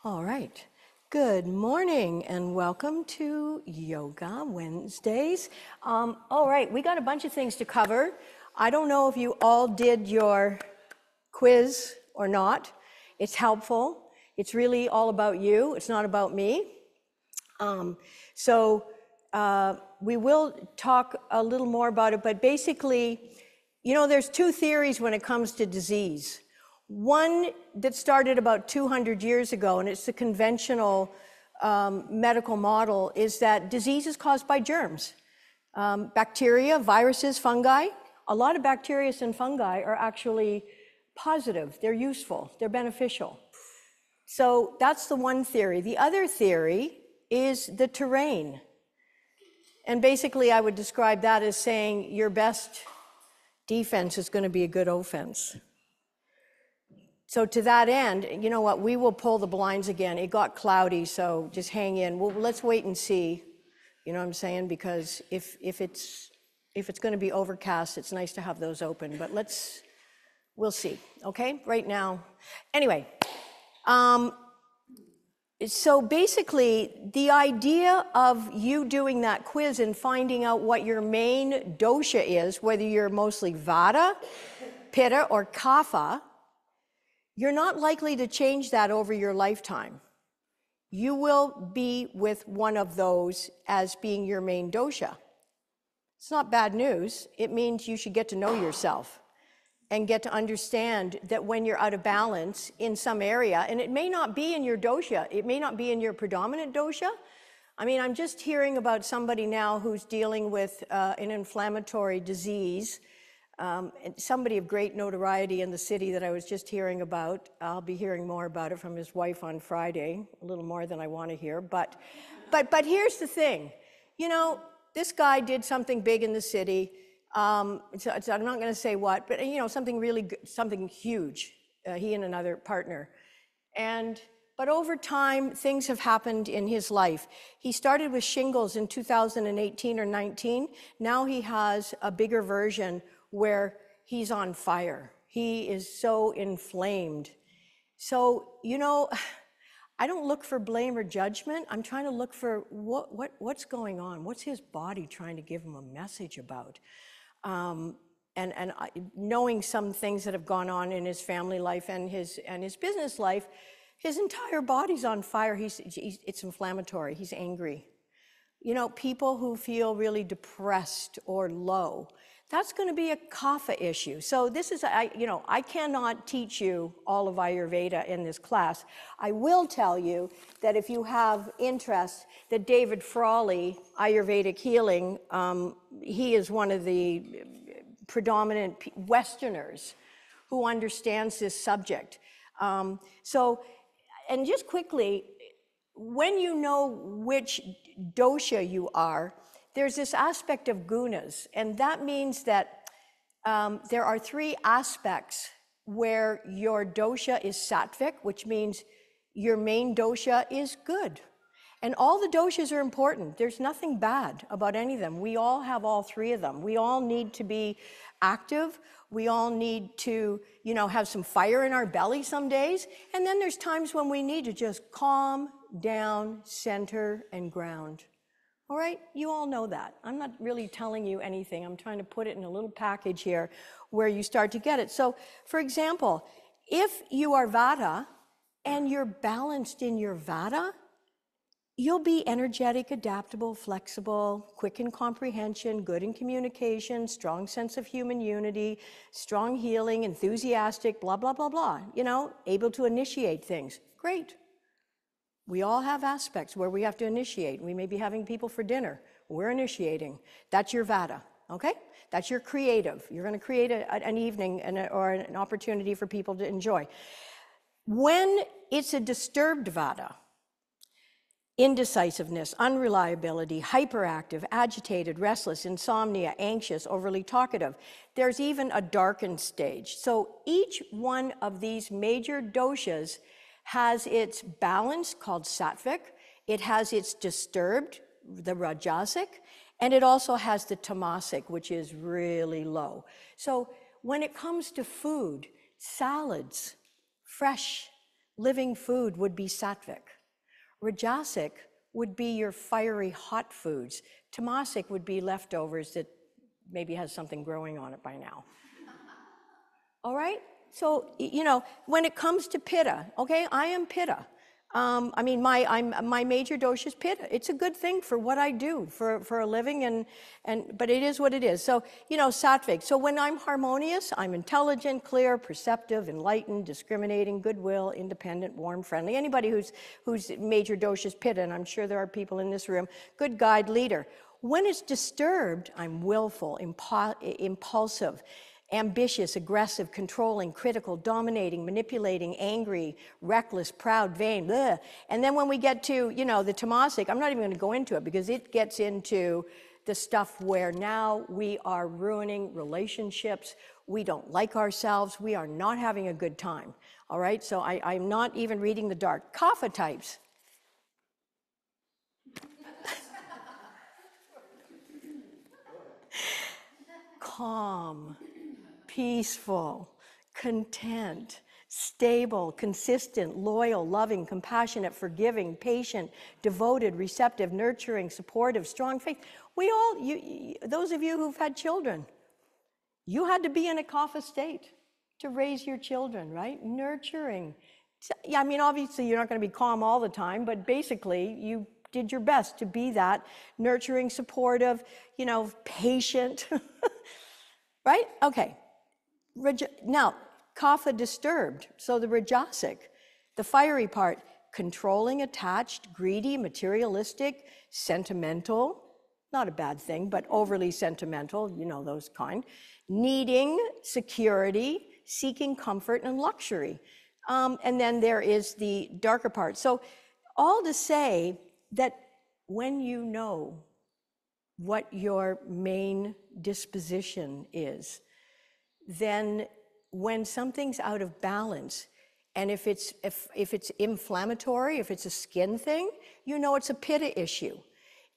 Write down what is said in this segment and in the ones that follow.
All right. Good morning and welcome to Yoga Wednesdays. All right, we got a bunch of things to cover. I don't know if you all did your quiz or not. It's helpful. It's really all about you. It's not about me. We will talk a little more about it, but basically, there's two theories when it comes to disease. One that started about 200 years ago, and it's the conventional medical model, is that disease is caused by germs. Bacteria, viruses, fungi. A lot of bacteria and fungi are actually positive. They're useful. They're beneficial. So that's the one theory. The other theory is the terrain. And basically, I would describe that as saying your best defense is going to be a good offense. So to that end, you know what, we will pull the blinds again. It got cloudy, so just hang in. Well, let's wait and see, you know what I'm saying? Because if it's going to be overcast, it's nice to have those open, but we'll see, okay? Right now. Anyway, so basically, the idea of you doing that quiz and finding out what your main dosha is, whether you're mostly Vata, Pitta, or Kapha, you're not likely to change that over your lifetime. You will be with one of those as being your main dosha. It's not bad news. It means you should get to know yourself and get to understand that when you're out of balance in some area, and it may not be in your dosha, it may not be in your predominant dosha. I mean, I'm just hearing about somebody now who's dealing with an inflammatory disease. Somebody of great notoriety in the city that I was just hearing about. I'll be hearing more about it from his wife on Friday, a little more than I want to hear. But here's the thing. This guy did something big in the city. So I'm not going to say what, but something huge. He and another partner. But over time, things have happened in his life. He started with shingles in 2018 or 19. Now he has a bigger version where he's on fire. He is so inflamed. So, I don't look for blame or judgment. I'm trying to look for what's going on. What's his body trying to give him a message about? Knowing some things that have gone on in his family life and his business life, his entire body's on fire. It's inflammatory. He's angry. People who feel really depressed or low, that's going to be a kapha issue. So this is, I cannot teach you all of Ayurveda in this class. I will tell you that if you have interest, that David Frawley, Ayurvedic Healing, he is one of the predominant Westerners who understands this subject. And just quickly, when you know which dosha you are, there's this aspect of gunas, and that means that there are three aspects where your dosha is sattvic, which means your main dosha is good. And all the doshas are important. There's nothing bad about any of them. We all have all three of them. We all need to be active. We all need to, have some fire in our belly some days. And then there's times when we need to just calm down, center, and ground. All right, you all know that. I'm not really telling you anything. I'm trying to put it in a little package here where you start to get it. So, for example, if you are Vata and you're balanced in your Vata, you'll be energetic, adaptable, flexible, quick in comprehension, good in communication, strong sense of human unity, strong healing, enthusiastic, blah, blah, blah, blah. Able to initiate things. Great. We all have aspects where we have to initiate. We may be having people for dinner. We're initiating. That's your Vata, okay? That's your creative. You're going to create an evening or an opportunity for people to enjoy. When it's a disturbed Vata, indecisiveness, unreliability, hyperactive, agitated, restless, insomnia, anxious, overly talkative, there's even a darkened stage. So each one of these major doshas has its balance, called Sattvic. It has its disturbed, the Rajasic, and it also has the Tamasic, which is really low. So when it comes to food, salads, fresh living food would be Sattvic. Rajasic would be your fiery hot foods. Tamasic would be leftovers that maybe has something growing on it by now. All right? So, you know, when it comes to Pitta, okay, I am Pitta. I mean, my major dosha is Pitta. It's a good thing for what I do for a living, but it is what it is. So, you know, Sattvic. So when I'm harmonious, I'm intelligent, clear, perceptive, enlightened, discriminating, goodwill, independent, warm, friendly. Anybody whose major dosha is Pitta, and I'm sure there are people in this room, good guide, leader. When it's disturbed, I'm willful, impulsive, ambitious, aggressive, controlling, critical, dominating, manipulating, angry, reckless, proud, vain, bleh. And then when we get to, you know, the Tamasic, I'm not even going to go into it because it gets into the stuff where now we are ruining relationships, we don't like ourselves, we are not having a good time, all right? So I'm not even reading the dark. Kapha types. Calm, peaceful, content, stable, consistent, loyal, loving, compassionate, forgiving, patient, devoted, receptive, nurturing, supportive, strong faith. We all, those of you who've had children, you had to be in a kapha state to raise your children, right? Nurturing. Yeah, I mean, obviously you're not going to be calm all the time, but basically you did your best to be that nurturing, supportive, you know, patient. Right? Okay. Now, kapha disturbed. So the Rajasic, the fiery part, controlling, attached, greedy, materialistic, sentimental, not a bad thing, but overly sentimental, you know, those kind, needing security, seeking comfort and luxury. And then there is the darker part. So all to say that when you know what your main disposition is, then when something's out of balance, and if it's inflammatory, if it's a skin thing, you know it's a Pitta issue.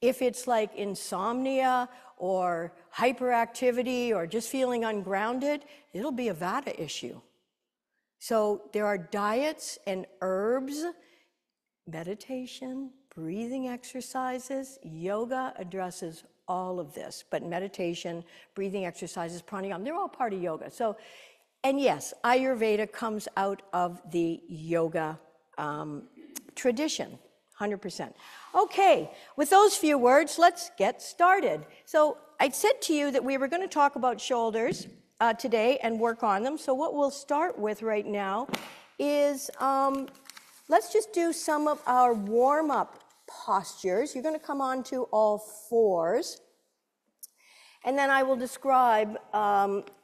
If it's like insomnia or hyperactivity or just feeling ungrounded, it'll be a Vata issue. So there are diets and herbs, meditation, breathing exercises. Yoga addresses all of this, but meditation, breathing exercises, pranayama, they're all part of yoga. So, and yes, Ayurveda comes out of the yoga tradition, 100%. Okay, with those few words, let's get started. So I said to you that we were going to talk about shoulders today and work on them. So what we'll start with right now is, let's just do some of our warm-up postures. You're going to come onto all fours. And then I will describe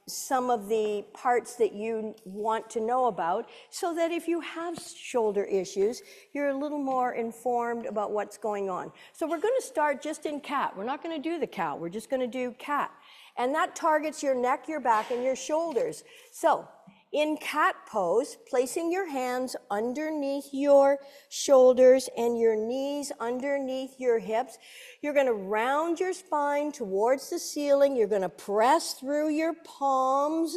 some of the parts that you want to know about so that if you have shoulder issues, you're a little more informed about what's going on. So we're going to start just in cat. We're not going to do the cow. We're just going to do cat. And that targets your neck, your back, and your shoulders. So in cat pose, placing your hands underneath your shoulders and your knees underneath your hips, you're going to round your spine towards the ceiling. You're going to press through your palms.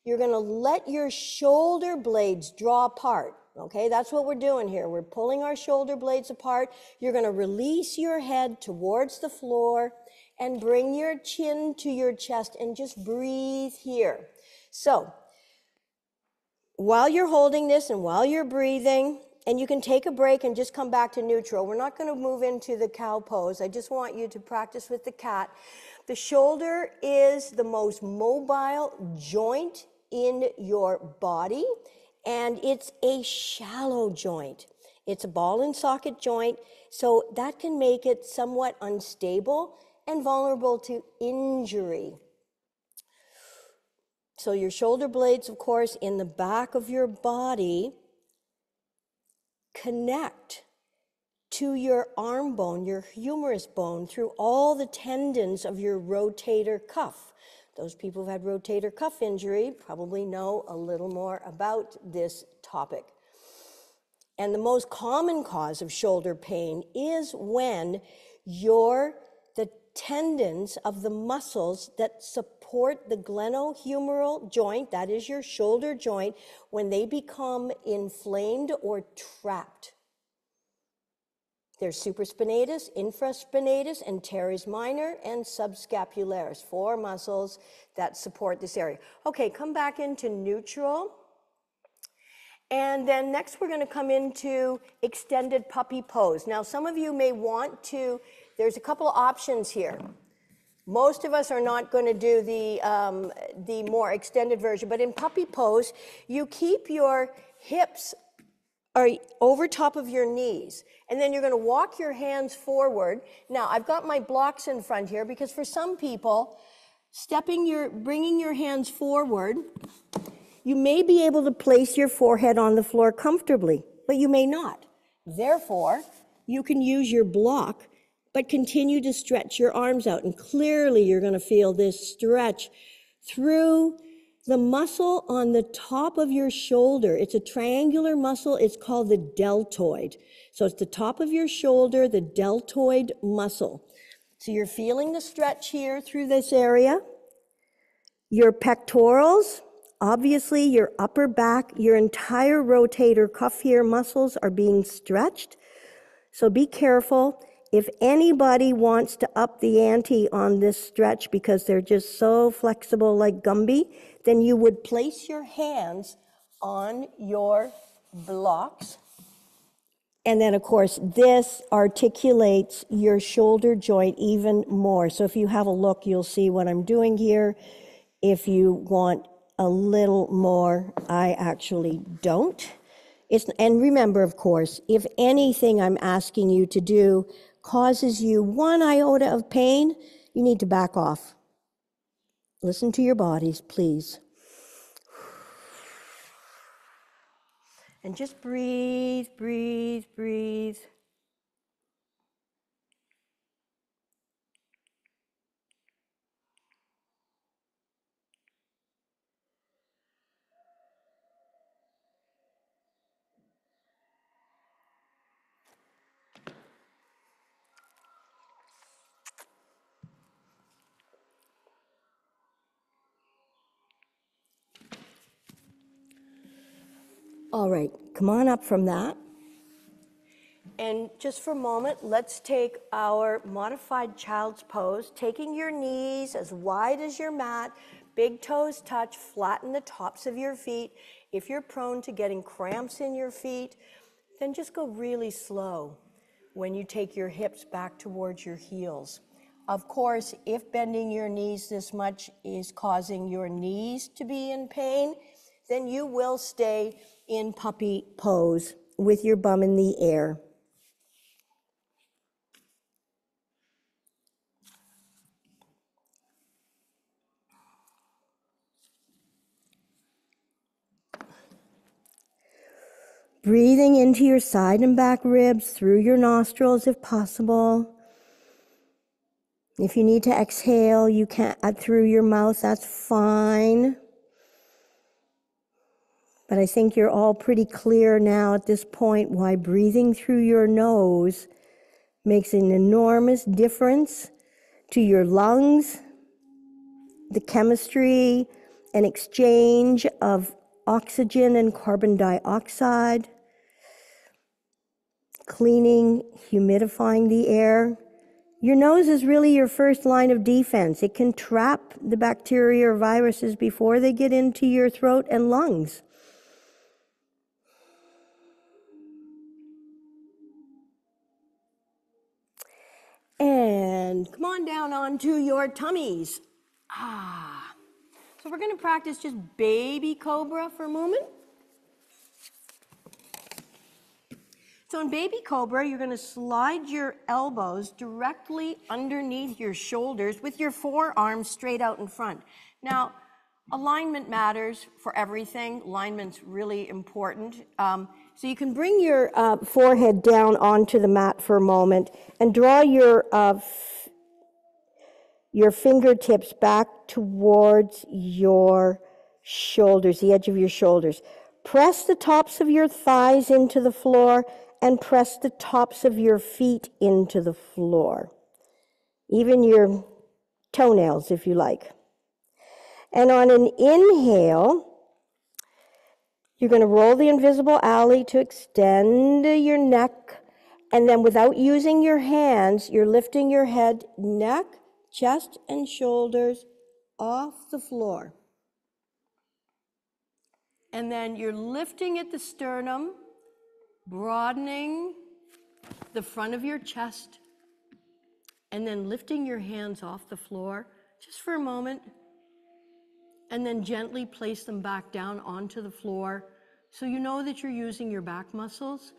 You're going to let your shoulder blades draw apart. Okay, that's what we're doing here. We're pulling our shoulder blades apart. You're going to release your head towards the floor and bring your chin to your chest and just breathe here. So, while you're holding this and while you're breathing, and you can take a break and just come back to neutral. We're not going to move into the cow pose. I just want you to practice with the cat. The shoulder is the most mobile joint in your body, and it's a shallow joint. It's a ball and socket joint, so that can make it somewhat unstable and vulnerable to injury. So your shoulder blades, of course, in the back of your body connect to your arm bone, your humerus bone, through all the tendons of your rotator cuff. Those people who've had rotator cuff injury probably know a little more about this topic. And the most common cause of shoulder pain is when the tendons of the muscles that support support the glenohumeral joint, that is your shoulder joint, when they become inflamed or trapped. There's supraspinatus, infraspinatus, and teres minor, and subscapularis, 4 muscles that support this area. Okay, come back into neutral. And then next we're going to come into extended puppy pose. Now some of you may want to, there's a couple of options here. Most of us are not going to do the more extended version, but in puppy pose, you keep your hips over top of your knees, and then you're going to walk your hands forward. Now, I've got my blocks in front here because for some people, bringing your hands forward, you may be able to place your forehead on the floor comfortably, but you may not. Therefore, you can use your block, but continue to stretch your arms out, and clearly you're going to feel this stretch through the muscle on the top of your shoulder. It's a triangular muscle. It's called the deltoid. So it's the top of your shoulder, the deltoid muscle. So you're feeling the stretch here through this area. Your pectorals, obviously your upper back, your entire rotator cuff here muscles are being stretched. So be careful. If anybody wants to up the ante on this stretch because they're just so flexible like Gumby, then you would place your hands on your blocks. And then, of course, this articulates your shoulder joint even more. So if you have a look, you'll see what I'm doing here. If you want a little more, I actually don't. And remember, of course, if anything I'm asking you to do causes you 1 iota of pain, you need to back off. Listen to your bodies, please. And just breathe, breathe, breathe. All right, come on up from that. And just for a moment, let's take our modified child's pose, taking your knees as wide as your mat, big toes touch, flatten the tops of your feet. If you're prone to getting cramps in your feet, then just go really slow when you take your hips back towards your heels. Of course, if bending your knees this much is causing your knees to be in pain, then you will stay in puppy pose with your bum in the air. Breathing into your side and back ribs through your nostrils if possible. If you need to exhale, you can through your mouth, that's fine. But I think you're all pretty clear now at this point why breathing through your nose makes an enormous difference to your lungs, the chemistry and exchange of oxygen and carbon dioxide, cleaning, humidifying the air. Your nose is really your first line of defense. It can trap the bacteria or viruses before they get into your throat and lungs. And come on down onto your tummies. So we're going to practice just baby cobra for a moment. So in baby cobra, you're going to slide your elbows directly underneath your shoulders with your forearms straight out in front. Now, alignment matters for everything. Alignment's really important. So you can bring your forehead down onto the mat for a moment and draw your fingertips back towards your shoulders, the edge of your shoulders. Press the tops of your thighs into the floor and press the tops of your feet into the floor. Even your toenails, if you like. And on an inhale, you're going to roll the invisible alley to extend your neck. And then without using your hands, you're lifting your head, neck, chest, and shoulders off the floor. And then you're lifting at the sternum, broadening the front of your chest, and then lifting your hands off the floor just for a moment, and then gently place them back down onto the floor so you know that you're using your back muscles.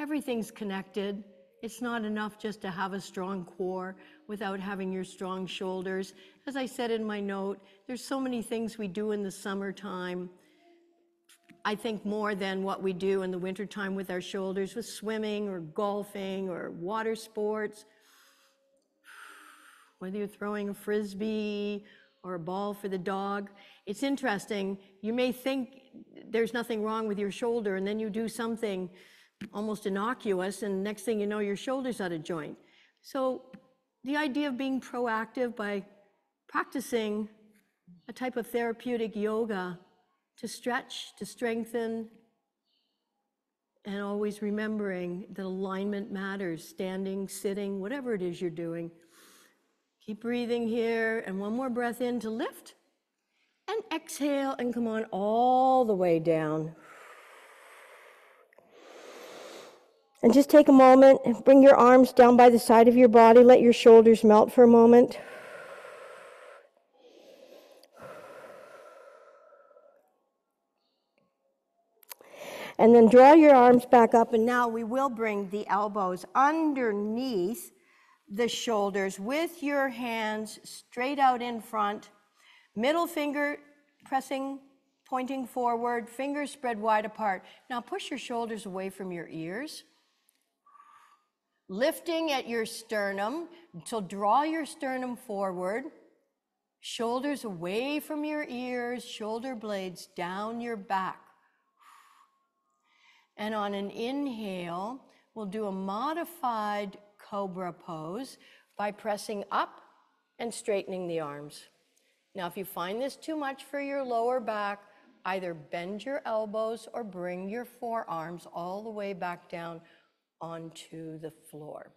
Everything's connected. It's not enough just to have a strong core without having your strong shoulders. As I said in my note, there's so many things we do in the summertime, I think more than what we do in the wintertime with our shoulders, with swimming or golfing or water sports. Whether you're throwing a frisbee or a ball for the dog. It's interesting. You may think there's nothing wrong with your shoulder, and then you do something almost innocuous, and next thing you know, your shoulder's out of joint. So the idea of being proactive by practicing a type of therapeutic yoga to stretch, to strengthen, and always remembering that alignment matters, standing, sitting, whatever it is you're doing. Keep breathing here, and one more breath in to lift, and exhale, and come on all the way down. And just take a moment and bring your arms down by the side of your body. Let your shoulders melt for a moment. And then draw your arms back up, and now we will bring the elbows underneath the shoulders with your hands straight out in front. Middle finger pressing, pointing forward, fingers spread wide apart. Now push your shoulders away from your ears. Lifting at your sternum, so draw your sternum forward, shoulders away from your ears, shoulder blades down your back. And on an inhale, we'll do a modified cobra pose by pressing up and straightening the arms. Now, if you find this too much for your lower back, either bend your elbows or bring your forearms all the way back down onto the floor.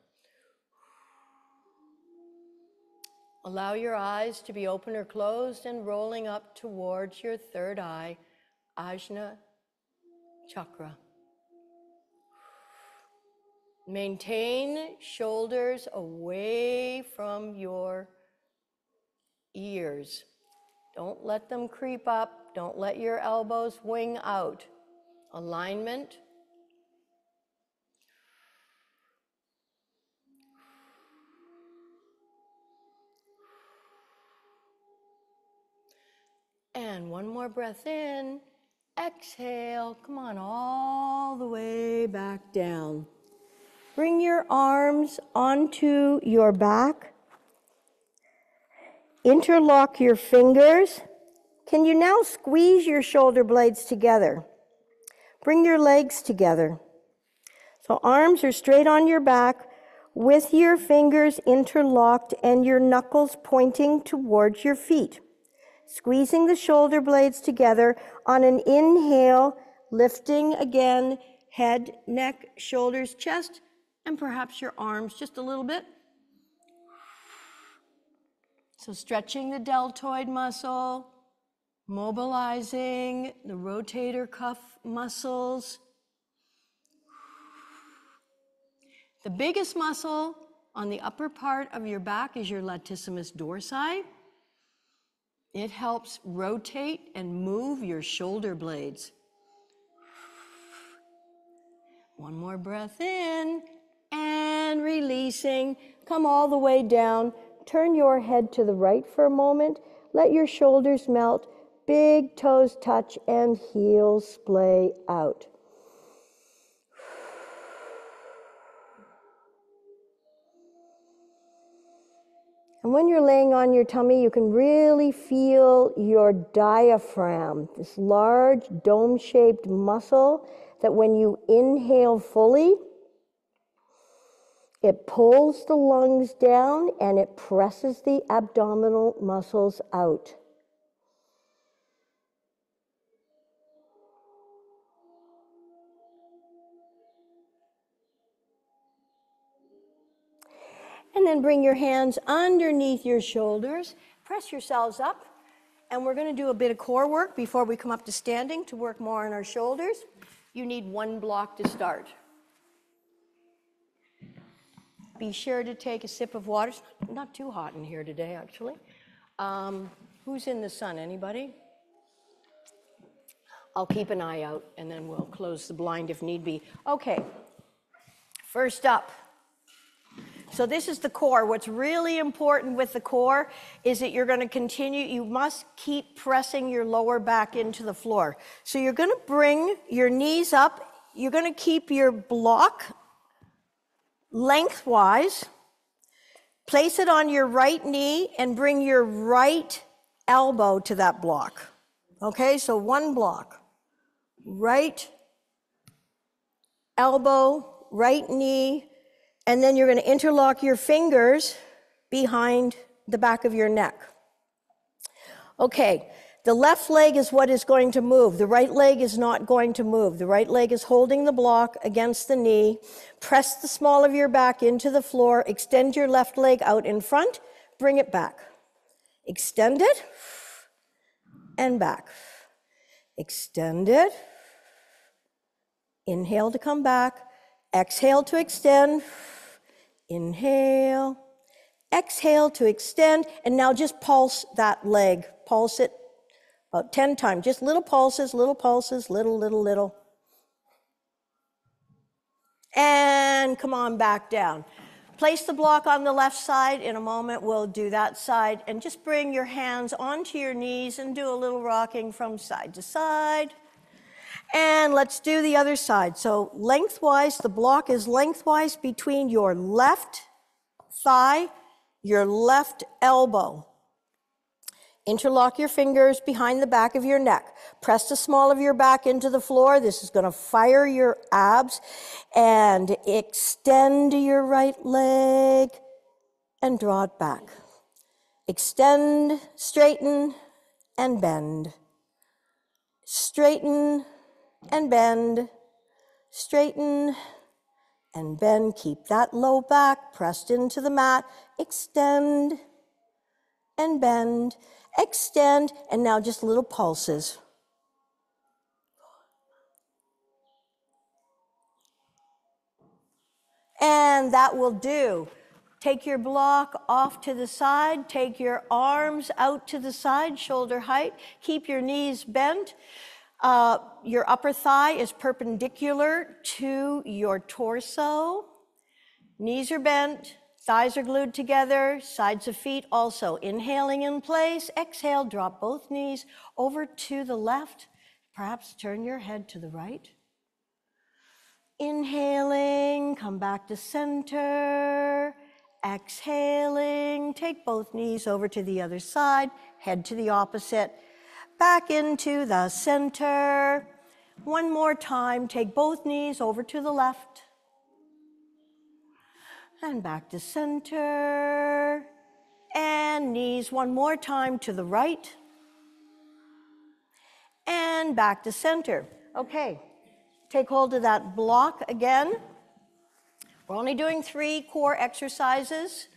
Allow your eyes to be open or closed and rolling up towards your third eye, Ajna chakra. Maintain shoulders away from your ears. Don't let them creep up. Don't let your elbows wing out. Alignment. And one more breath in. Exhale. Come on, all the way back down. Bring your arms onto your back. Interlock your fingers. Can you now squeeze your shoulder blades together? Bring your legs together. So arms are straight on your back with your fingers interlocked and your knuckles pointing towards your feet. Squeezing the shoulder blades together. On an inhale, lifting again, head, neck, shoulders, chest, and perhaps your arms just a little bit. So stretching the deltoid muscle, mobilizing the rotator cuff muscles. The biggest muscle on the upper part of your back is your latissimus dorsi. It helps rotate and move your shoulder blades. One more breath in and releasing. Come all the way down. Turn your head to the right for a moment. Let your shoulders melt. Big toes touch and heels splay out. And when you're laying on your tummy, you can really feel your diaphragm, this large dome-shaped muscle that when you inhale fully, It pulls the lungs down and it presses the abdominal muscles out. And then bring your hands underneath your shoulders, press yourselves up, and we're going to do a bit of core work before we come up to standing to work more on our shoulders. You need one block to start. Be sure to take a sip of water. It's not too hot in here today, actually. Who's in the sun? Anybody? I'll keep an eye out, and then we'll close the blind if need be. Okay, first up. So this is the core. What's really important with the core is that you're going to continue, you must keep pressing your lower back into the floor. So you're going to bring your knees up. You're going to keep your block lengthwise. Place it on your right knee and bring your right elbow to that block. Okay, so one block. Right elbow, right knee, and then you're going to interlock your fingers behind the back of your neck. Okay, the left leg is what is going to move. The right leg is not going to move. The right leg is holding the block against the knee. Press the small of your back into the floor. Extend your left leg out in front. Bring it back. Extend it and back. Extend it. Inhale to come back. Exhale to extend. Inhale. Exhale to extend. And now just pulse that leg. Pulse it about 10 times. Just little pulses, little. And come on back down. Place the block on the left side. In a moment, we'll do that side. And just bring your hands onto your knees and do a little rocking from side to side. And let's do the other side. So lengthwise, the block is lengthwise between your left thigh, your left elbow. Interlock your fingers behind the back of your neck. Press the small of your back into the floor. This is going to fire your abs. And extend your right leg and draw it back. Extend, straighten, and bend. Straighten and bend, straighten and bend. Keep that low back pressed into the mat. Extend and bend, extend, and now just little pulses. And that will do. Take your block off to the side. Take your arms out to the side, shoulder height. Keep your knees bent. Your upper thigh is perpendicular to your torso. Knees are bent, thighs are glued together, sides of feet also. Inhaling in place, exhale, drop both knees over to the left. Perhaps turn your head to the right. Inhaling, come back to center. Exhaling, take both knees over to the other side, head to the opposite. Back into the center. One more time, take both knees over to the left. And back to center. And knees one more time to the right. And back to center. Okay, take hold of that block again. We're only doing 3 core exercises.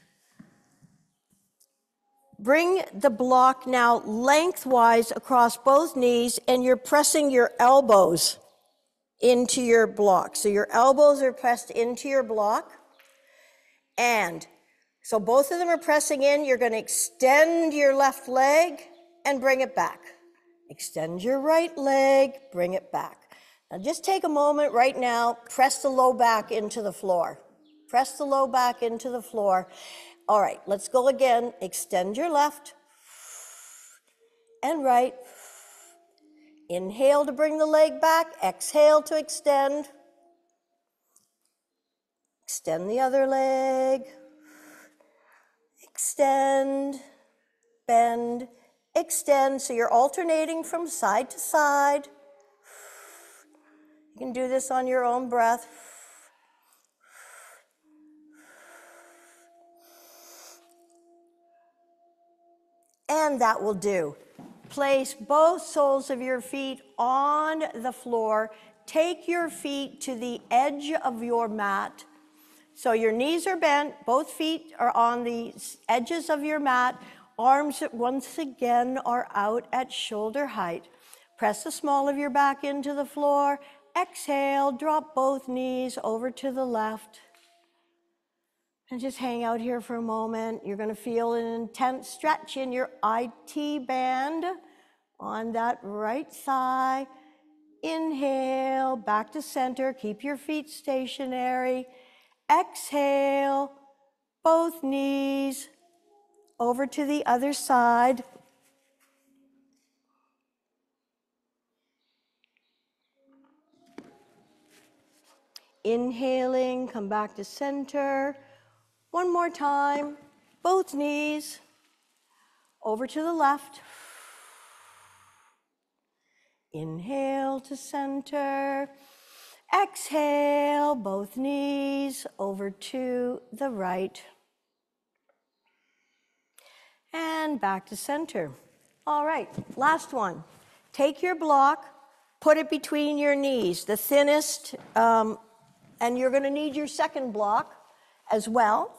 Bring the block now lengthwise across both knees, and you're pressing your elbows into your block. So your elbows are pressed into your block. And so both of them are pressing in. You're going to extend your left leg and bring it back. Extend your right leg, bring it back. Now just take a moment right now, press the low back into the floor. Press the low back into the floor. All right, let's go again. Extend your left and right. Inhale to bring the leg back. Exhale to extend. Extend the other leg. Extend, bend, extend. So you're alternating from side to side. You can do this on your own breath. And that will do. Place both soles of your feet on the floor. Take your feet to the edge of your mat. So your knees are bent, both feet are on the edges of your mat. Arms once again are out at shoulder height. Press the small of your back into the floor. Exhale, drop both knees over to the left. And just hang out here for a moment. You're going to feel an intense stretch in your IT band on that right thigh. Inhale, back to center. Keep your feet stationary. Exhale, both knees over to the other side. Inhaling, come back to center. One more time, both knees over to the left. Inhale to center. Exhale, both knees over to the right. And back to center. All right, last one. Take your block, put it between your knees, the thinnest, and you're going to need your second block as well.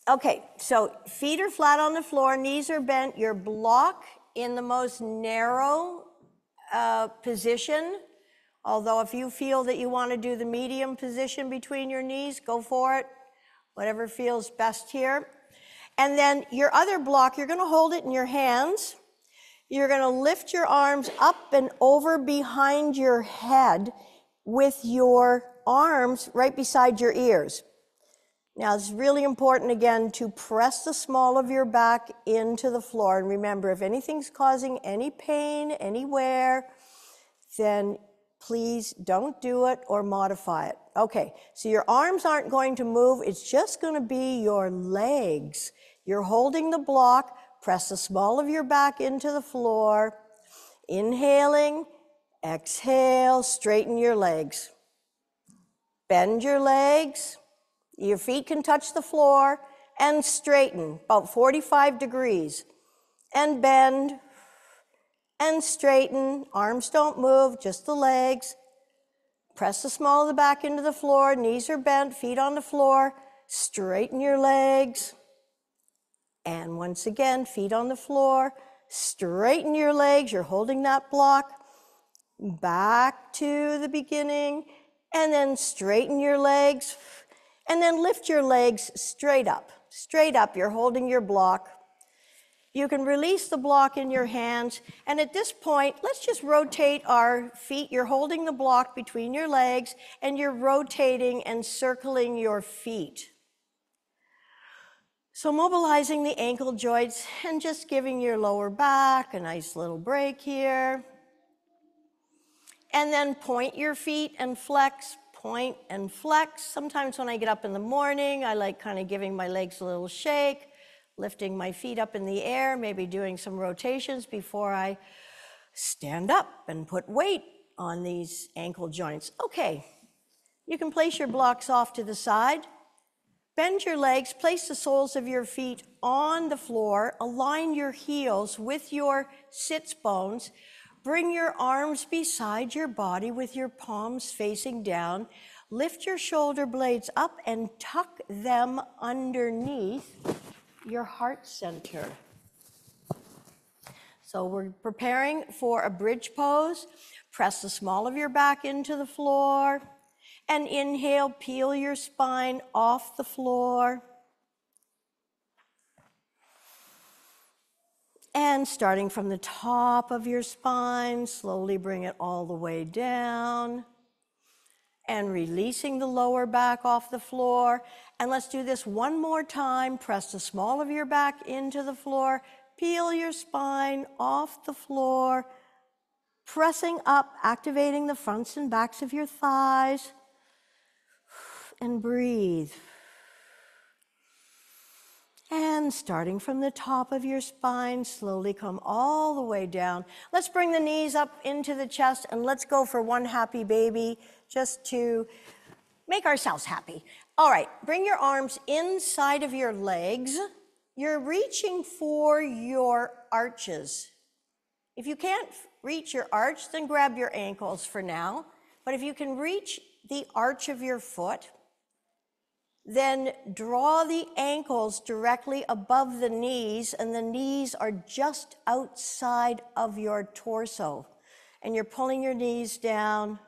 Okay, so feet are flat on the floor, knees are bent, your block in the most narrow position. Although if you feel that you want to do the medium position between your knees, go for it. Whatever feels best here. And then your other block, you're going to hold it in your hands. You're going to lift your arms up and over behind your head with your arms right beside your ears. Now, it's really important, again, to press the small of your back into the floor. And remember, if anything's causing any pain anywhere, then please don't do it or modify it. Okay, so your arms aren't going to move. It's just going to be your legs. You're holding the block. Press the small of your back into the floor. Inhaling, exhale, straighten your legs. Bend your legs. Your feet can touch the floor, and straighten, about 45 degrees. And bend, and straighten. Arms don't move, just the legs. Press the small of the back into the floor, knees are bent, feet on the floor. Straighten your legs. And once again, feet on the floor. Straighten your legs, you're holding that block. Back to the beginning, and then straighten your legs. And then lift your legs straight up. Straight up, you're holding your block. You can release the block in your hands. And at this point, let's just rotate our feet. You're holding the block between your legs, and you're rotating and circling your feet. So mobilizing the ankle joints and just giving your lower back a nice little break here. And then point your feet and flex. Point and flex. Sometimes when I get up in the morning, I like kind of giving my legs a little shake, lifting my feet up in the air, maybe doing some rotations before I stand up and put weight on these ankle joints. Okay, you can place your blocks off to the side. Bend your legs, place the soles of your feet on the floor, align your heels with your sits bones. Bring your arms beside your body with your palms facing down. Lift your shoulder blades up and tuck them underneath your heart center. So we're preparing for a bridge pose. Press the small of your back into the floor. And inhale, peel your spine off the floor. And starting from the top of your spine, slowly bring it all the way down. And releasing the lower back off the floor. And let's do this one more time. Press the small of your back into the floor. Peel your spine off the floor. Pressing up, activating the fronts and backs of your thighs. And breathe. And starting from the top of your spine, slowly come all the way down. Let's bring the knees up into the chest, and let's go for one happy baby, just to make ourselves happy. All right, bring your arms inside of your legs. you're reaching for your arches. If you can't reach your arch, then grab your ankles for now. But if you can reach the arch of your foot, then draw the ankles directly above the knees, and the knees are just outside of your torso. And you're pulling your knees down.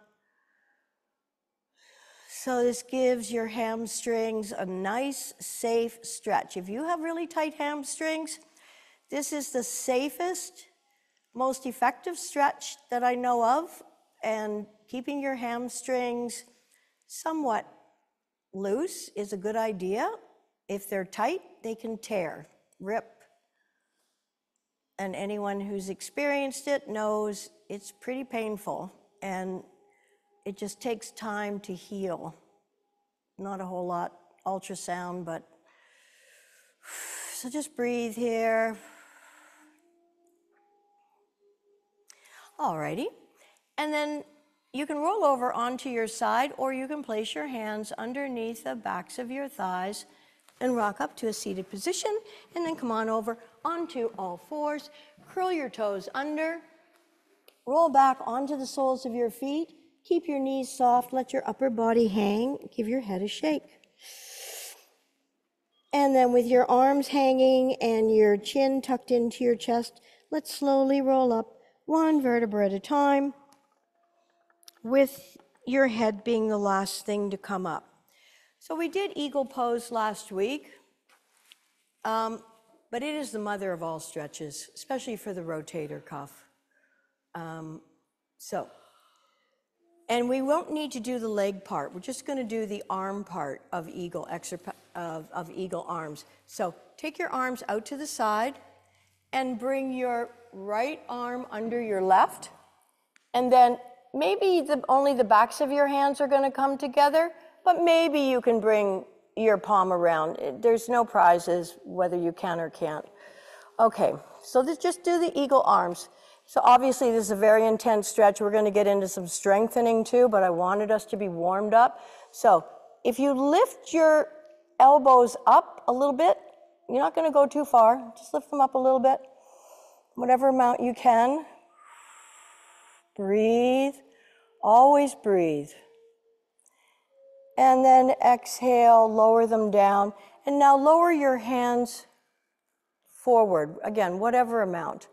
So this gives your hamstrings a nice, safe stretch. If you have really tight hamstrings, this is the safest, most effective stretch that I know of, and keeping your hamstrings somewhat loose is a good idea. If they're tight, they can tear, rip. And anyone who's experienced it knows it's pretty painful, and it just takes time to heal. Not a whole lot, ultrasound, but so just breathe here. Alrighty, and then you can roll over onto your side, or you can place your hands underneath the backs of your thighs and rock up to a seated position, and then come on over onto all fours, curl your toes under, roll back onto the soles of your feet, keep your knees soft, let your upper body hang, give your head a shake. And then with your arms hanging and your chin tucked into your chest, let's slowly roll up one vertebra at a time, with your head being the last thing to come up. So we did eagle pose last week, but it is the mother of all stretches, especially for the rotator cuff. And we won't need to do the leg part. We're just going to do the arm part of eagle eagle arms. So take your arms out to the side and bring your right arm under your left, and then maybe only the backs of your hands are going to come together, but maybe you can bring your palm around. There's no prizes whether you can or can't. Okay, so just do the eagle arms. So obviously this is a very intense stretch. We're going to get into some strengthening too, but I wanted us to be warmed up. So if you lift your elbows up a little bit, you're not going to go too far. Just lift them up a little bit, whatever amount you can. Breathe. Always breathe. And then exhale, lower them down. And now lower your hands forward. Again, whatever amount.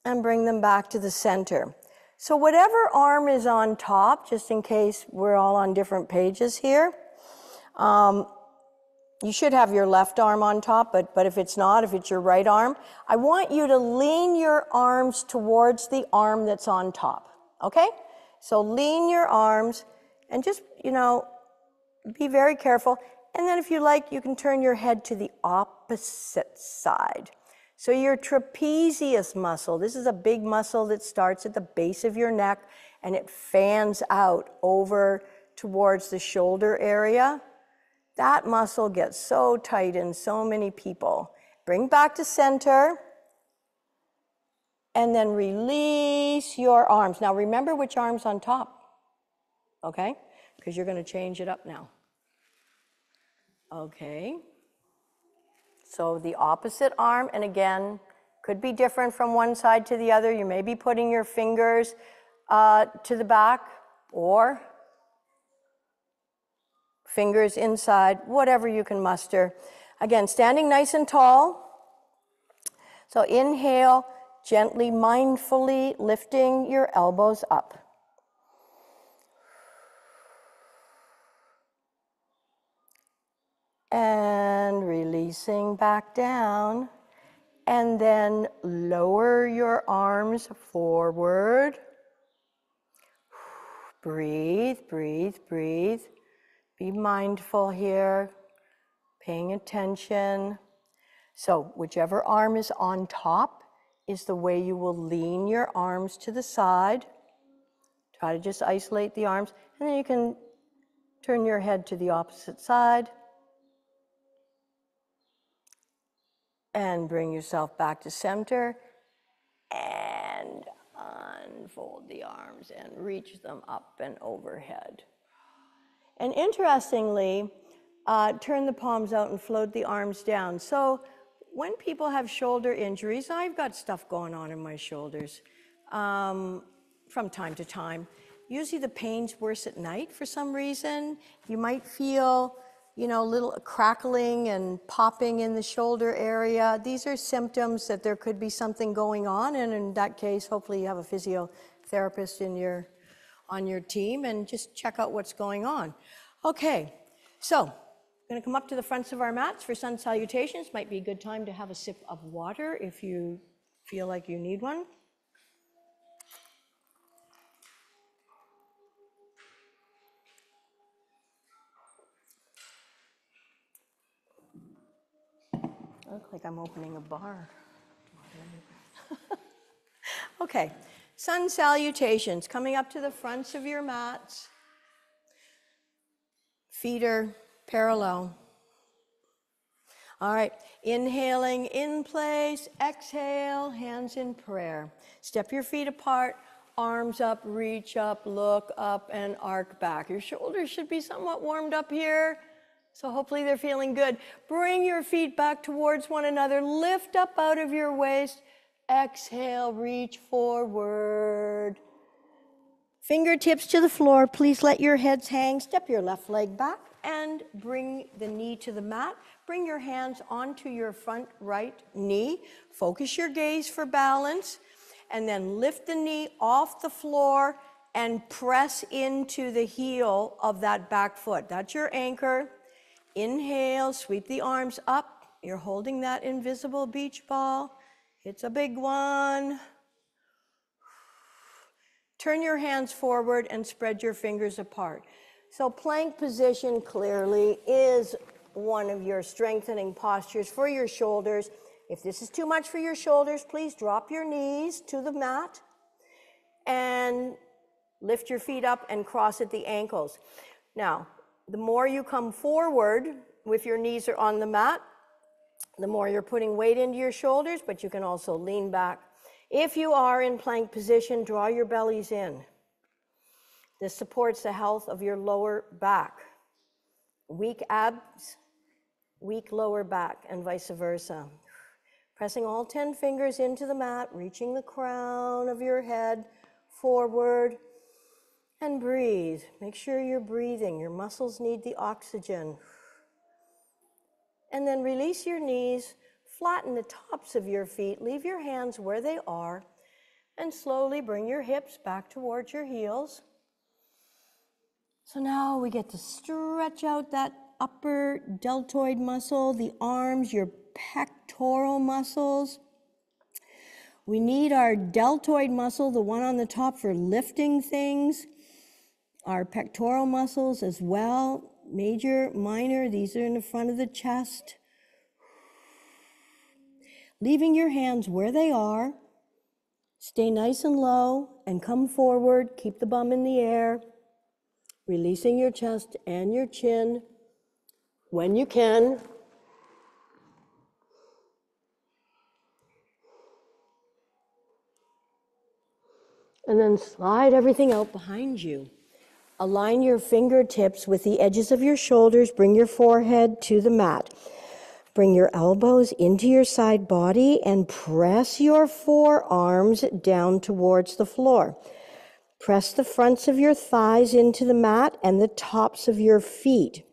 And bring them back to the center. So whatever arm is on top, just in case we're all on different pages here, you should have your left arm on top, but if it's not, if it's your right arm, I want you to lean your arms towards the arm that's on top, okay? So lean your arms and just, be very careful. And then if you like, you can turn your head to the opposite side. So your trapezius muscle, this is a big muscle that starts at the base of your neck and it fans out over towards the shoulder area. That muscle gets so tight in so many people. Bring back to center and then release your arms. Now remember which arm's on top, okay? Because you're going to change it up now. Okay. So the opposite arm, and again, could be different from one side to the other. You may be putting your fingers to the back or fingers inside, whatever you can muster. Again, standing nice and tall. So inhale, gently, mindfully lifting your elbows up. And releasing back down. And then lower your arms forward. Breathe, breathe, breathe. Be mindful here, paying attention. So whichever arm is on top is the way you will lean your arms to the side. Try to just isolate the arms, and then you can turn your head to the opposite side. And bring yourself back to center. And unfold the arms and reach them up and overhead. And interestingly, Turn the palms out and float the arms down. So when people have shoulder injuries, I've got stuff going on in my shoulders from time to time. Usually the pain's worse at night for some reason. You might feel, a little crackling and popping in the shoulder area. These are symptoms that there could be something going on, and in that case, hopefully you have a physiotherapist on your team and just check out what's going on. Okay, so I'm going to come up to the fronts of our mats for sun salutations. Might be a good time to have a sip of water if you feel like you need one. I look like I'm opening a bar. Okay, sun salutations, coming up to the fronts of your mats. Feet are parallel. All right, inhaling in place, exhale, hands in prayer. Step your feet apart, arms up, reach up, look up, and arc back. Your shoulders should be somewhat warmed up here, so hopefully they're feeling good. Bring your feet back towards one another, lift up out of your waist, exhale, reach forward. Fingertips to the floor, please let your heads hang. Step your left leg back and bring the knee to the mat. Bring your hands onto your front right knee. Focus your gaze for balance. And then lift the knee off the floor and press into the heel of that back foot. That's your anchor. Inhale, sweep the arms up. You're holding that invisible beach ball. It's a big one. Turn your hands forward and spread your fingers apart. So plank position clearly is one of your strengthening postures for your shoulders. If this is too much for your shoulders, please drop your knees to the mat and lift your feet up and cross at the ankles. Now, the more you come forward with your knees are on the mat, the more you're putting weight into your shoulders, but you can also lean back. If you are in plank position, draw your bellies in. This supports the health of your lower back. Weak abs, weak lower back, and vice versa. Pressing all 10 fingers into the mat, reaching the crown of your head forward, and breathe. Make sure you're breathing. Your muscles need the oxygen. And then release your knees, flatten the tops of your feet, leave your hands where they are, and slowly bring your hips back towards your heels. So now we get to stretch out that upper deltoid muscle, the arms, your pectoral muscles. We need our deltoid muscle, the one on the top, for lifting things. Our pectoral muscles as well, major, minor, these are in the front of the chest. Leaving your hands where they are. Stay nice and low and come forward. Keep the bum in the air. Releasing your chest and your chin when you can. And then slide everything out behind you. Align your fingertips with the edges of your shoulders. Bring your forehead to the mat. Bring your elbows into your side body and press your forearms down towards the floor. Press the fronts of your thighs into the mat and the tops of your feet.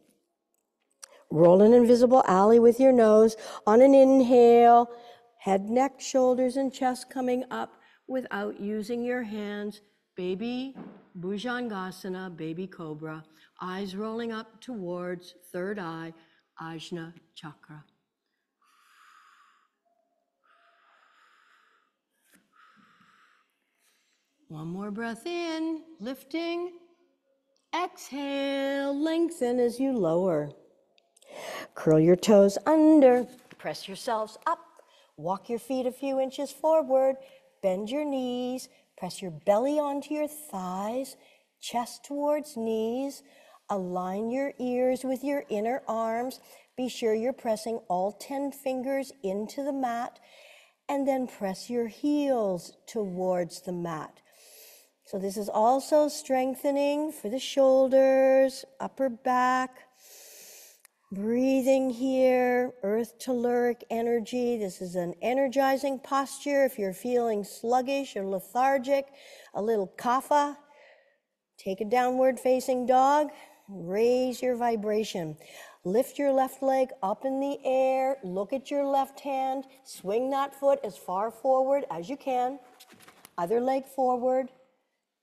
Roll an invisible alley with your nose. On an inhale, head, neck, shoulders, and chest coming up without using your hands. Baby Bhujangasana, baby cobra. Eyes rolling up towards third eye, Ajna chakra. One more breath in, lifting. Exhale, lengthen as you lower. Curl your toes under, press yourselves up. Walk your feet a few inches forward. Bend your knees, press your belly onto your thighs, chest towards knees. Align your ears with your inner arms. Be sure you're pressing all 10 fingers into the mat, and then press your heels towards the mat. So this is also strengthening for the shoulders, upper back. Breathing here, earth telluric energy. This is an energizing posture. If you're feeling sluggish or lethargic, a little kapha, take a downward facing dog, raise your vibration. Lift your left leg up in the air, look at your left hand, swing that foot as far forward as you can, other leg forward,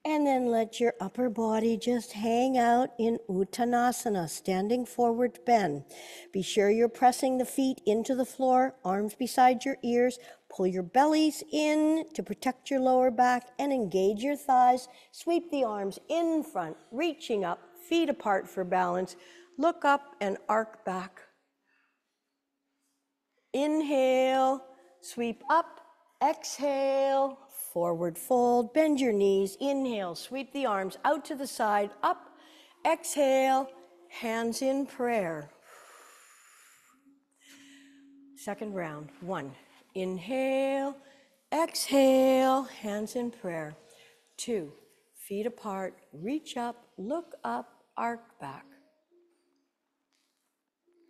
and then let your upper body just hang out in Uttanasana, standing forward bend. Be sure you're pressing the feet into the floor, arms beside your ears. Pull your bellies in to protect your lower back and engage your thighs. Sweep the arms in front, reaching up, feet apart for balance. Look up and arc back. Inhale, sweep up, exhale, forward fold, bend your knees, inhale, sweep the arms out to the side, up, exhale, hands in prayer. Second round, 1, inhale, exhale, hands in prayer. 2, feet apart, reach up, look up, arc back.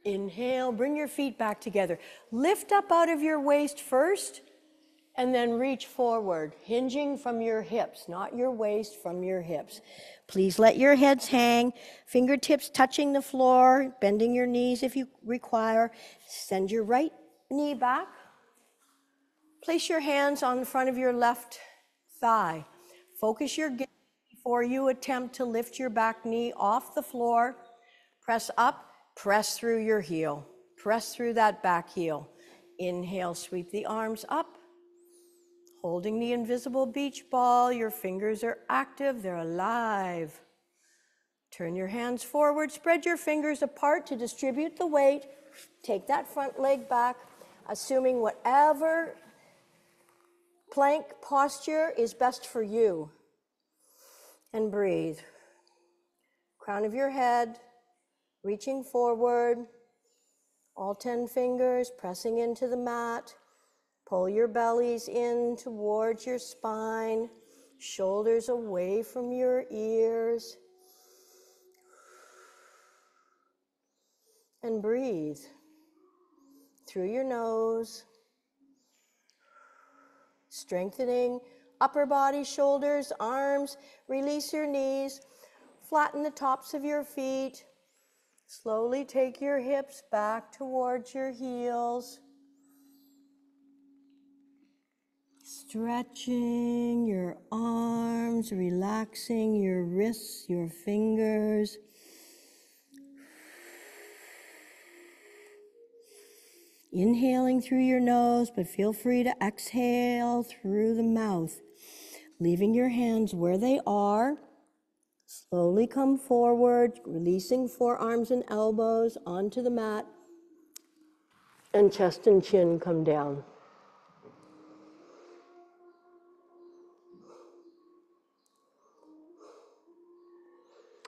Inhale, bring your feet back together. Lift up out of your waist first, and then reach forward, hinging from your hips, not your waist, from your hips. Please let your heads hang, fingertips touching the floor, bending your knees if you require. Send your right knee back. Place your hands on the front of your left thigh. Focus your gaze before you attempt to lift your back knee off the floor. Press up. Press through your heel. Press through that back heel. Inhale, sweep the arms up. Holding the invisible beach ball, your fingers are active, they're alive. Turn your hands forward, spread your fingers apart to distribute the weight. Take that front leg back, assuming whatever plank posture is best for you. And breathe. Crown of your head, reaching forward, all 10 fingers pressing into the mat. Pull your bellies in towards your spine, shoulders away from your ears. And breathe through your nose, strengthening upper body, shoulders, arms. Release your knees, flatten the tops of your feet. Slowly take your hips back towards your heels. Stretching your arms, relaxing your wrists, your fingers. Inhaling through your nose, but feel free to exhale through the mouth. Leaving your hands where they are. Slowly come forward, releasing forearms and elbows onto the mat. And chest and chin come down.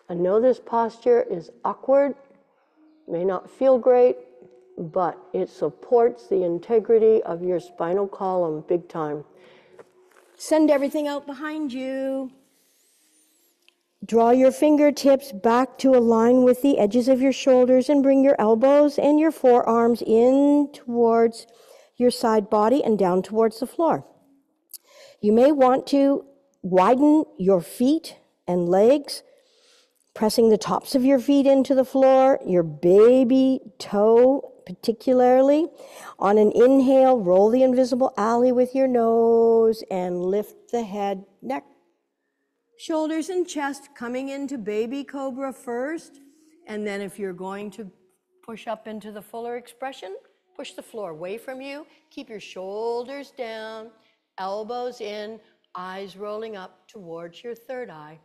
I know this posture is awkward, may not feel great, but it supports the integrity of your spinal column big time. Send everything out behind you. Draw your fingertips back to align with the edges of your shoulders and bring your elbows and your forearms in towards your side body and down towards the floor. You may want to widen your feet and legs, pressing the tops of your feet into the floor, your baby toe particularly. On an inhale, roll the invisible alley with your nose and lift the head, neck, shoulders and chest coming into baby cobra first. And then if you're going to push up into the fuller expression, push the floor away from you. Keep your shoulders down, elbows in, eyes rolling up towards your third eye.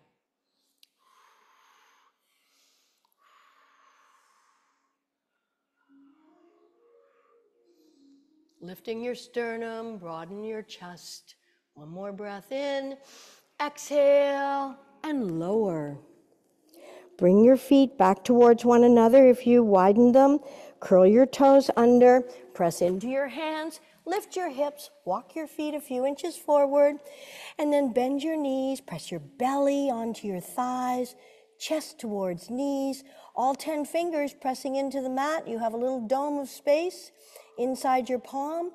Lifting your sternum, broaden your chest. One more breath in. Exhale and lower. Bring your feet back towards one another if you widen them. Curl your toes under. Press into your hands. Lift your hips. Walk your feet a few inches forward. And then bend your knees. Press your belly onto your thighs. chest towards knees, all 10 fingers pressing into the mat. You have a little dome of space inside your palm.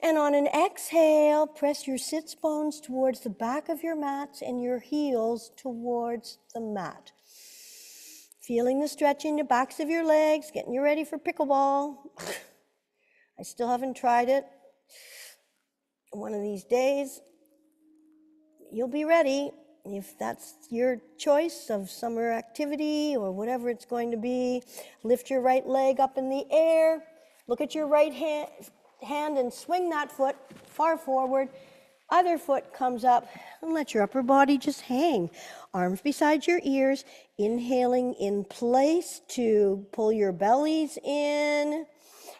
And on an exhale, press your sits bones towards the back of your mats and your heels towards the mat. Feeling the stretch in the backs of your legs, getting you ready for pickleball. I still haven't tried it. One of these days, you'll be ready. If that's your choice of summer activity or whatever it's going to be, lift your right leg up in the air. Look at your right hand and swing that foot far forward. Other foot comes up and let your upper body just hang. Arms beside your ears, inhaling in place to pull your bellies in,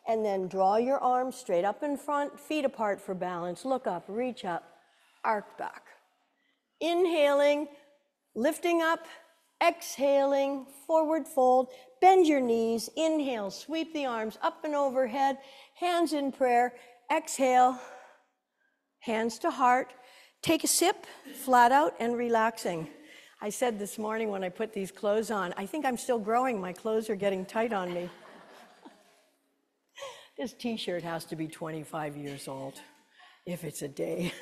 and then draw your arms straight up in front, feet apart for balance. Look up, reach up, arc back. Inhaling, lifting up, exhaling, forward fold, bend your knees, inhale, sweep the arms up and overhead, hands in prayer, exhale, hands to heart, take a sip, flat out and relaxing. I said this morning when I put these clothes on, I think I'm still growing, my clothes are getting tight on me. This t-shirt has to be 25 years old, if it's a day.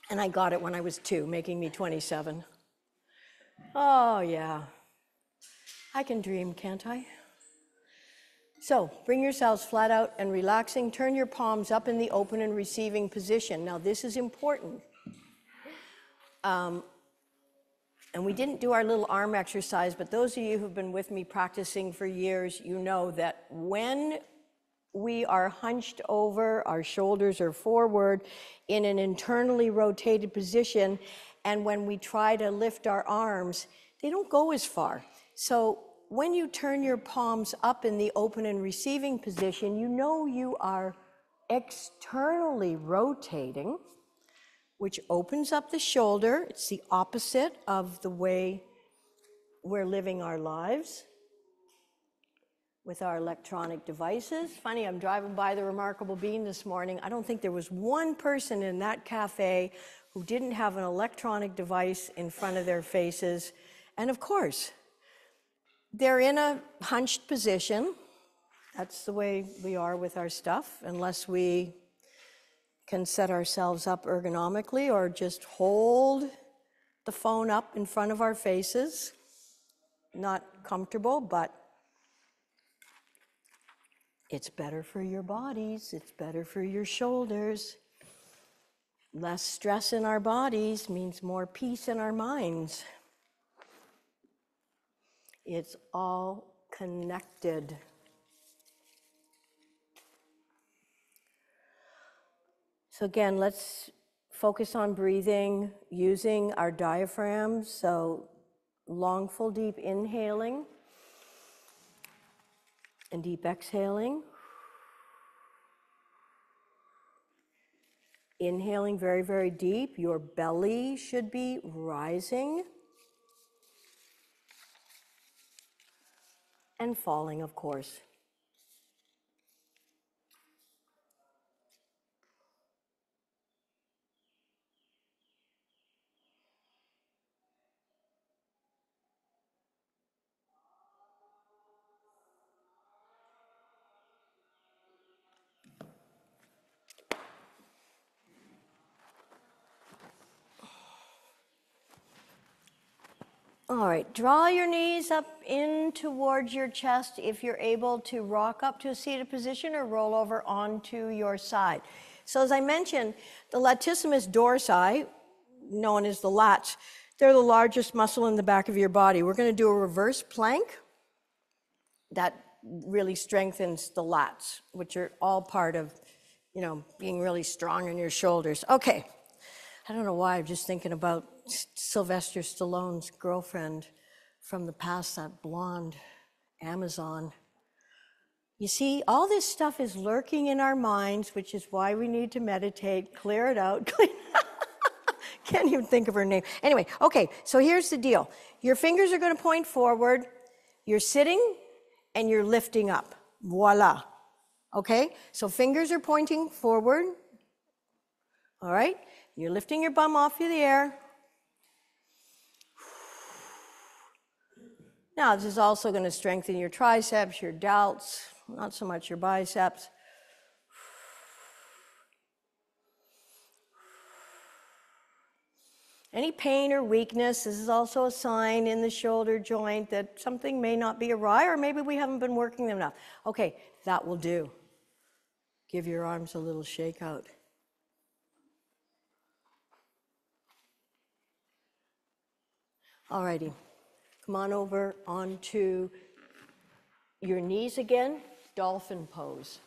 And I got it when I was 2, making me 27. Oh, yeah. I can dream, can't I? So, bring yourselves flat out and relaxing. Turn your palms up in the open and receiving position. Now, this is important. And we didn't do our little arm exercise, but those of you who've been with me practicing for years, you know that when we are hunched over, our shoulders are forward in an internally rotated position, and when we try to lift our arms, they don't go as far. So when you turn your palms up in the open and receiving position, you know you are externally rotating, which opens up the shoulder. It's the opposite of the way we're living our lives with our electronic devices. Funny, I'm driving by the Remarkable Bean this morning. I don't think there was one person in that cafe who didn't have an electronic device in front of their faces. And of course, they're in a hunched position. That's the way we are with our stuff, unless we can set ourselves up ergonomically or just hold the phone up in front of our faces. Not comfortable, but it's better for your bodies, it's better for your shoulders. Less stress in our bodies means more peace in our minds. It's all connected. So again, let's focus on breathing using our diaphragms. So long, full, deep inhaling and deep exhaling. Inhaling very, very deep. Your belly should be rising and falling, of course. All right, draw your knees up in towards your chest if you're able to rock up to a seated position or roll over onto your side. So as I mentioned, the latissimus dorsi, known as the lats, they're the largest muscle in the back of your body. We're going to do a reverse plank that really strengthens the lats, which are all part of, being really strong in your shoulders. Okay. I don't know why, I'm just thinking about Sylvester Stallone's girlfriend from the past, that blonde Amazon. You see, all this stuff is lurking in our minds, which is why we need to meditate, clear it out. Can't even think of her name. Anyway, okay, so here's the deal. Your fingers are going to point forward. You're sitting and you're lifting up. Voila. Okay, so fingers are pointing forward. All right. You're lifting your bum off of the air. Now, this is also going to strengthen your triceps, your delts, not so much your biceps. Any pain or weakness, this is also a sign in the shoulder joint that something may not be awry, or maybe we haven't been working them enough. Okay, that will do. Give your arms a little shake out. Alrighty, come on over onto your knees again, dolphin pose.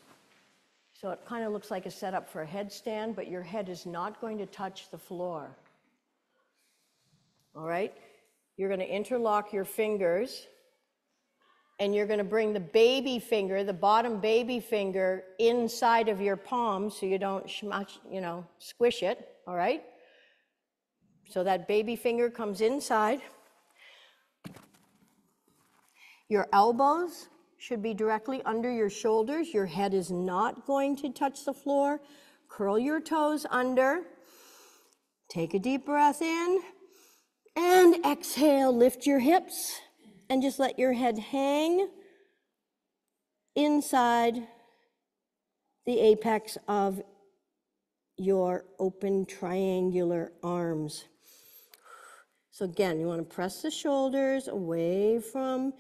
So it kind of looks like a setup for a headstand, but your head is not going to touch the floor. All right? You're going to interlock your fingers, and you're going to bring the baby finger, the bottom baby finger, inside of your palm so you don't squish it, all right? So that baby finger comes inside. Your elbows should be directly under your shoulders. Your head is not going to touch the floor. Curl your toes under. Take a deep breath in. And exhale, lift your hips. And just let your head hang inside the apex of your open triangular arms. So again, you want to press the shoulders away from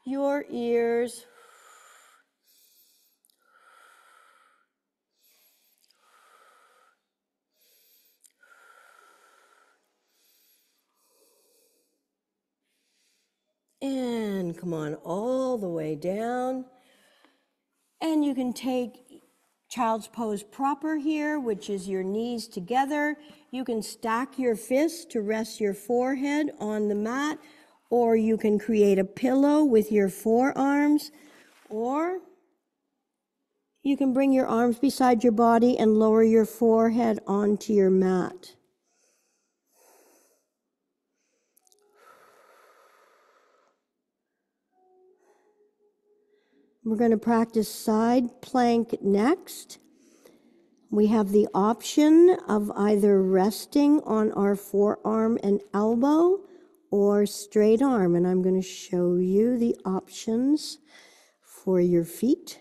your ears. And come on all the way down. And you can take child's pose proper here, which is your knees together. You can stack your fists to rest your forehead on the mat, or you can create a pillow with your forearms, or you can bring your arms beside your body and lower your forehead onto your mat. We're going to practice side plank next. We have the option of either resting on our forearm and elbow or straight arm, and I'm going to show you the options for your feet.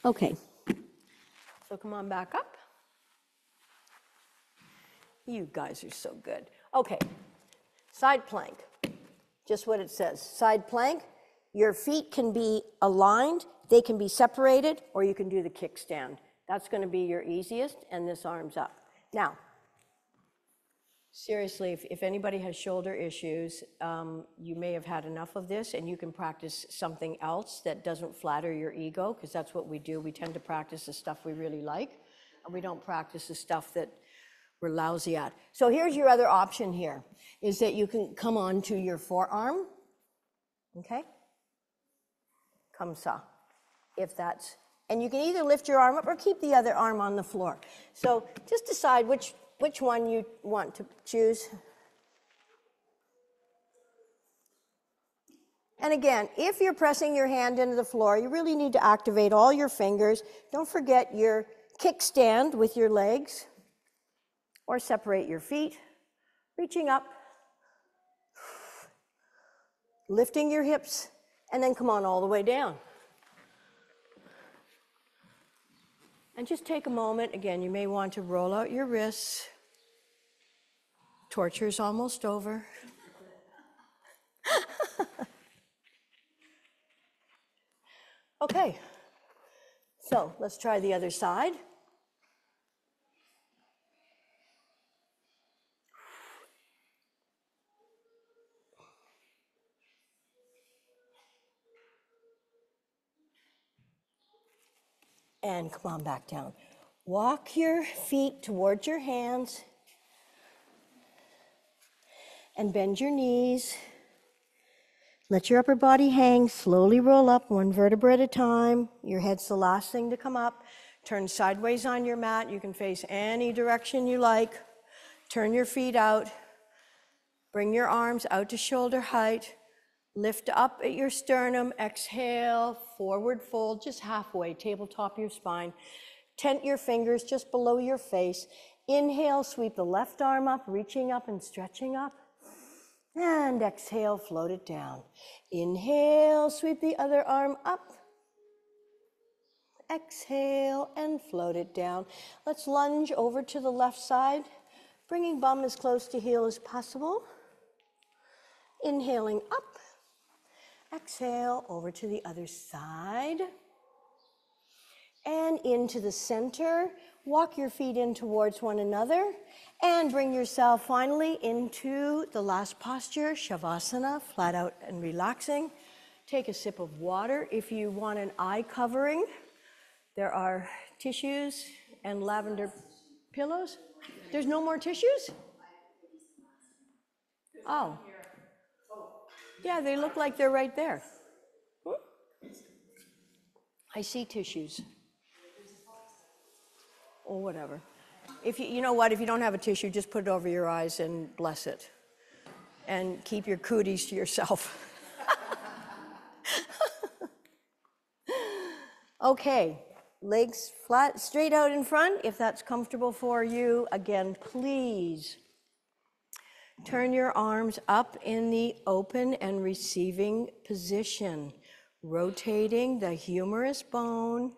Okay, so come on back up. You guys are so good. Okay, side plank, just what it says. Side plank, your feet can be aligned, they can be separated, or you can do the kickstand. That's going to be your easiest, and this arm's up. Now, seriously, if anybody has shoulder issues, you may have had enough of this, and you can practice something else that doesn't flatter your ego, because that's what we do. We tend to practice the stuff we really like, and we don't practice the stuff that we're lousy at. So here's your other option here, is that you can come on to your forearm, okay? Comme ça, if that's, and you can either lift your arm up or keep the other arm on the floor. So just decide which one you want to choose. And again, if you're pressing your hand into the floor, you really need to activate all your fingers. Don't forget your kickstand with your legs, or separate your feet, reaching up, lifting your hips, and then come on all the way down. And just take a moment. Again, you may want to roll out your wrists. Torture's almost over. Okay, so let's try the other side. And come on back down. Walk your feet towards your hands and bend your knees. Let your upper body hang. Slowly roll up one vertebra at a time. Your head's the last thing to come up. Turn sideways on your mat. You can face any direction you like. Turn your feet out. Bring your arms out to shoulder height. Lift up at your sternum. Exhale, forward fold, just halfway, tabletop your spine. Tent your fingers just below your face. Inhale, sweep the left arm up, reaching up and stretching up. And exhale, float it down. Inhale, sweep the other arm up. Exhale and float it down. Let's lunge over to the left side, bringing bum as close to heel as possible. Inhaling up. Exhale over to the other side. And into the center. Walk your feet in towards one another. And bring yourself finally into the last posture, Shavasana, flat out and relaxing. Take a sip of water. If you want an eye covering, there are tissues and lavender pillows. There's no more tissues? Oh. Yeah, they look like they're right there. I see tissues. Or whatever. If you know what, if you don't have a tissue, just put it over your eyes and bless it. And keep your cooties to yourself. Okay, legs flat, straight out in front, if that's comfortable for you. Again, please turn your arms up in the open and receiving position, rotating the humerus bone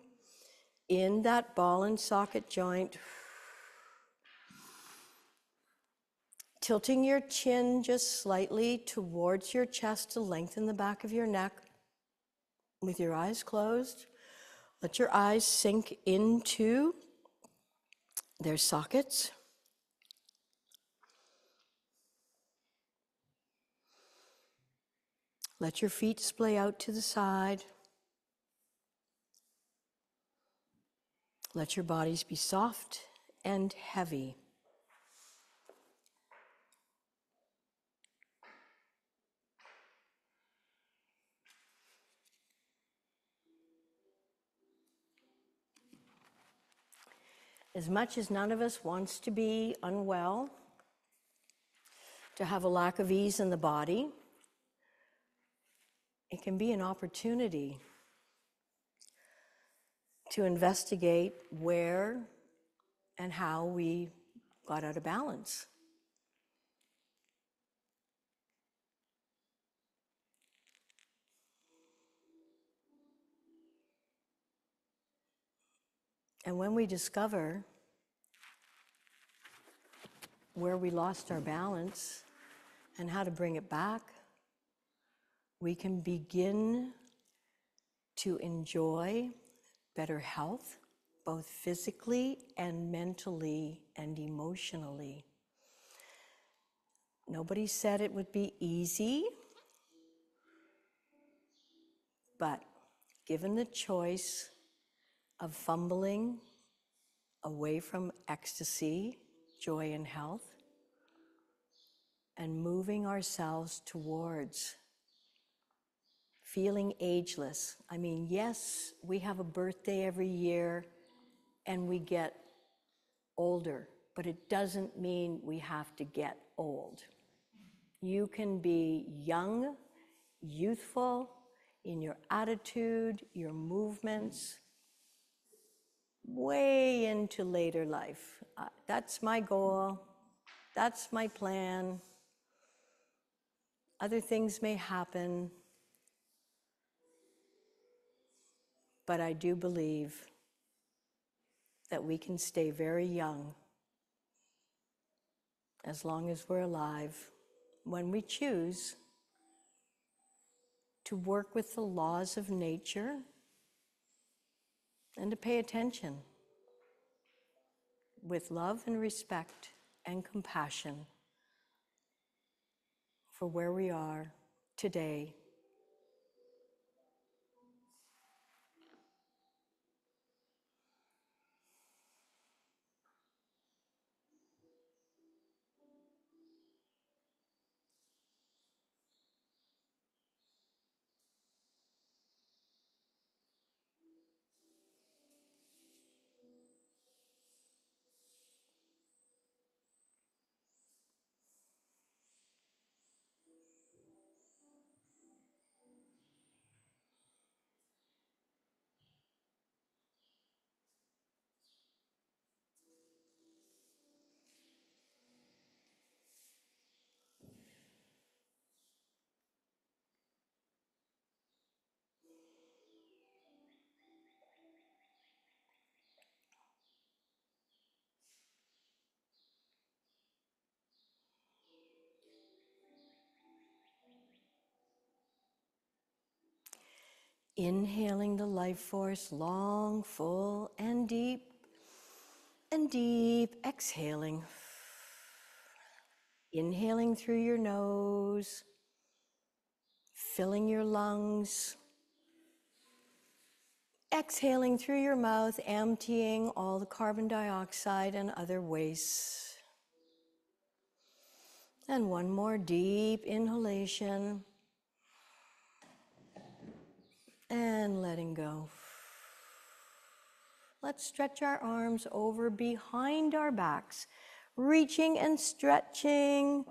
in that ball and socket joint. Tilting your chin just slightly towards your chest to lengthen the back of your neck. With your eyes closed, let your eyes sink into their sockets. Let your feet splay out to the side. Let your bodies be soft and heavy. As much as none of us wants to be unwell, to have a lack of ease in the body, it can be an opportunity to investigate where and how we got out of balance. And when we discover where we lost our balance and how to bring it back, we can begin to enjoy better health, both physically and mentally and emotionally. Nobody said it would be easy, but given the choice of fumbling away from ecstasy, joy, and health, and moving ourselves towards feeling ageless. I mean, yes, we have a birthday every year and we get older, but it doesn't mean we have to get old. You can be young, youthful in your attitude, your movements, way into later life. That's my goal. That's my plan. Other things may happen, but I do believe that we can stay very young as long as we're alive when we choose to work with the laws of nature and to pay attention with love and respect and compassion for where we are today. Inhaling the life force long, full, and deep. And deep, exhaling. Inhaling through your nose, filling your lungs. Exhaling through your mouth, emptying all the carbon dioxide and other wastes. And one more deep inhalation. And letting go. Let's stretch our arms over behind our backs, reaching and stretching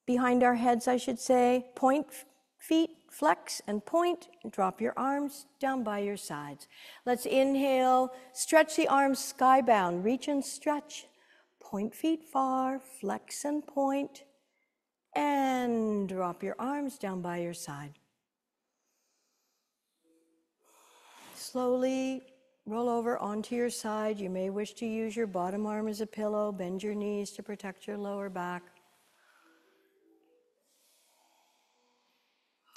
behind our heads, I should say. Point feet, flex and point, and drop your arms down by your sides. Let's inhale, stretch the arms skybound, reach and stretch. Point feet far, flex and point, and drop your arms down by your side. Slowly roll over onto your side. You may wish to use your bottom arm as a pillow. Bend your knees to protect your lower back.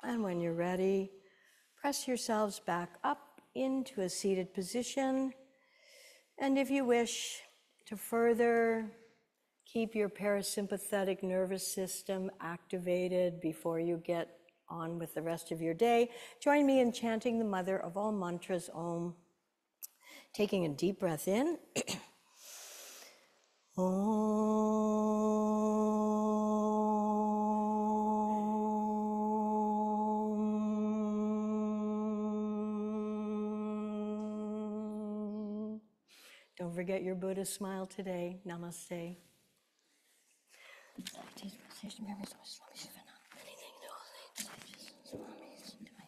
And when you're ready, press yourselves back up into a seated position. And if you wish to further keep your parasympathetic nervous system activated before you get on with the rest of your day, join me in chanting the mother of all mantras, Om. Taking a deep breath in. Om. Don't forget your Buddhist smile today. Namaste.